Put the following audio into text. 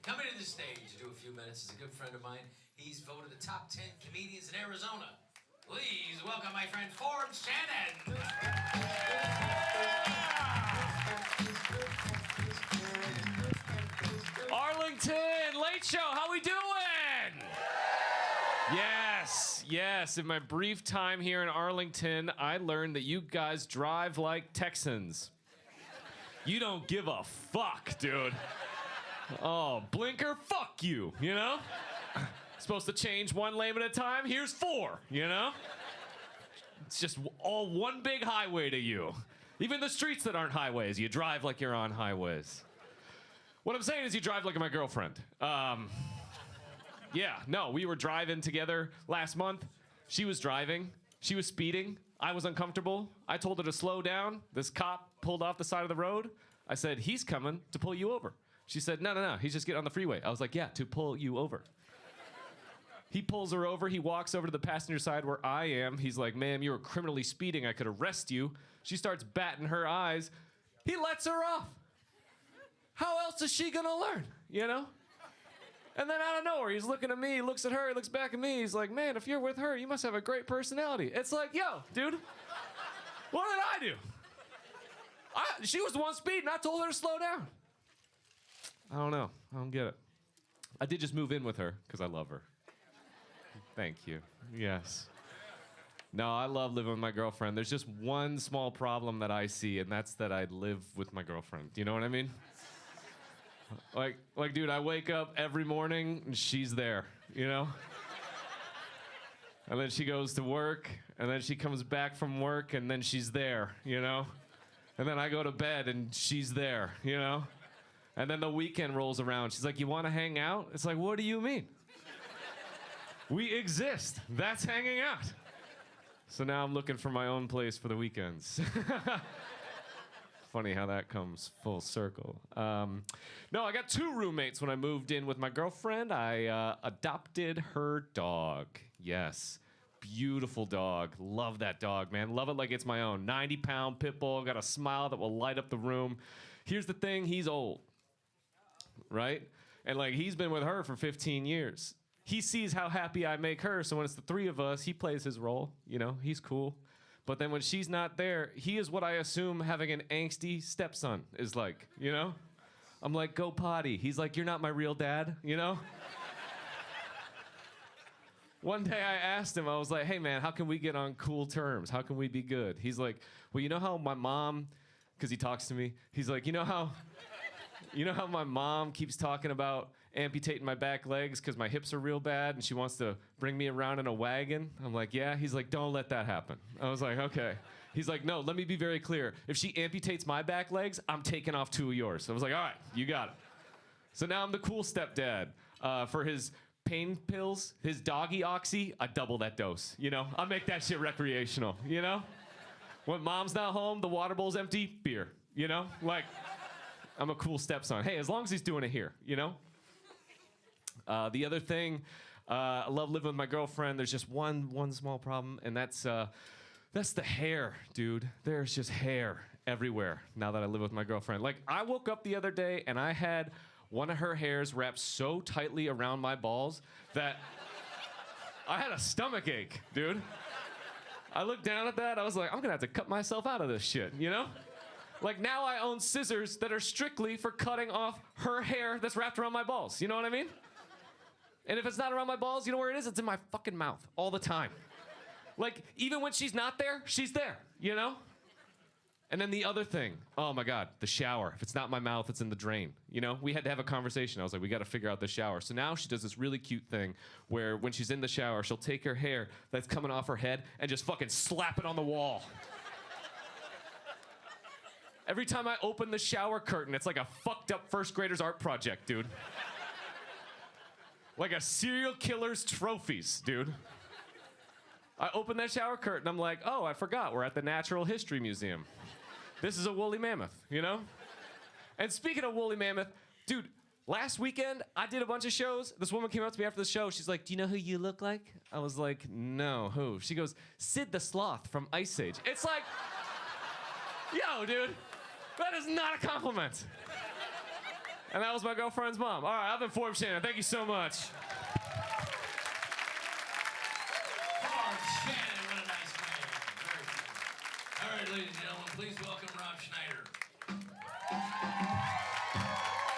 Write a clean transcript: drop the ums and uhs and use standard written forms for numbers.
Coming to the stage to do a few minutes is a good friend of mine. He's voted the top 10 comedians in Arizona. Please welcome my friend Forbes Shannon. Arlington, late show, how we doing? Yes. In my brief time here in Arlington, I learned that you guys drive like Texans. You don't give a fuck, dude. Oh, blinker, fuck you, you know? Supposed to change one lane at a time, here's 4, you know? It's just all one big highway to you. Even the streets that aren't highways, you drive like you're on highways. What I'm saying is you drive like my girlfriend. We were driving together last month. She was driving. She was speeding. I was uncomfortable. I told her to slow down. This cop pulled off the side of the road. I said, he's coming to pull you over. She said, no, he's just getting on the freeway. I was like, yeah, to pull you over. He pulls her over. He walks over to the passenger side where I am. He's like, ma'am, you were criminally speeding. I could arrest you. She starts batting her eyes. He lets her off. How else is she gonna learn, you know? And then out of nowhere, he's looking at me, he looks at her, he looks back at me. He's like, man, if you're with her, you must have a great personality. It's like, yo, dude, what did I do? She was the one speeding. I told her to slow down. I don't know. I don't get it. I did just move in with her because I love her. Thank you. Yes. No, I love living with my girlfriend. There's just one small problem that I see, and that's that I live with my girlfriend. You know what I mean? Like, dude, I wake up every morning and she's there, you know? And then she goes to work, and then she comes back from work, and then she's there, you know? And then I go to bed, and she's there, you know? And then the weekend rolls around. She's like, you want to hang out? It's like, what do you mean? We exist. That's hanging out. So now I'm looking for my own place for the weekends. Funny how that comes full circle. No, I got 2 roommates when I moved in with my girlfriend. I adopted her dog. Yes. Beautiful dog. Love that dog, man. Love it like it's my own. 90-pound pit bull. Got a smile that will light up the room. Here's the thing. He's old. Right? And like he's been with her for 15 years. He sees how happy I make her, so when it's the 3 of us, he plays his role. You know, he's cool. But then when she's not there, he is what I assume having an angsty stepson is like, you know? I'm like, go potty. He's like, you're not my real dad, you know? One day I asked him, I was like, hey man, how can we get on cool terms? How can we be good? He's like, well, you know how my mom, because he talks to me, he's like, you know how my mom keeps talking about amputating my back legs because my hips are real bad and she wants to bring me around in a wagon? I'm like, yeah. He's like, don't let that happen. I was like, okay. He's like, no, let me be very clear. If she amputates my back legs, I'm taking off 2 of yours. I was like, all right, you got it. So now I'm the cool stepdad. For his pain pills, his doggy oxy, I double that dose. You know, I make that shit recreational, you know? When mom's not home, the water bowl's empty, beer, you know? Like, I'm a cool stepson. Hey, as long as he's doing it here, you know? The other thing, I love living with my girlfriend. There's just one small problem, and that's the hair, dude. There's just hair everywhere now that I live with my girlfriend. Like, I woke up the other day, and I had one of her hairs wrapped so tightly around my balls that I had a stomach ache, dude. I looked down at that. I was like, I'm going to have to cut myself out of this shit, you know? Like, now I own scissors that are strictly for cutting off her hair that's wrapped around my balls. You know what I mean? And if it's not around my balls, you know where it is? It's in my fucking mouth all the time. Like, even when she's not there, she's there, you know? And then the other thing, oh my God, the shower. If it's not in my mouth, it's in the drain. You know, we had to have a conversation. I was like, we got to figure out the shower. So now she does this really cute thing where when she's in the shower, she'll take her hair that's coming off her head and just fucking slap it on the wall. Every time I open the shower curtain, it's like a fucked up first grader's art project, dude. Like a serial killer's trophies, dude. I open that shower curtain, I'm like, oh, I forgot, we're at the Natural History Museum. This is a woolly mammoth, you know? And speaking of woolly mammoth, dude, last weekend, I did a bunch of shows. This woman came up to me after the show. She's like, do you know who you look like? I was like, no, who? She goes, Sid the Sloth from Ice Age. It's like, yo, dude, that is not a compliment. And that was my girlfriend's mom. All right, I've been Forbes Shannon. Thank you so much. Forbes Shannon, what a nice man. Very good. All right, ladies and gentlemen, please welcome Rob Schneider.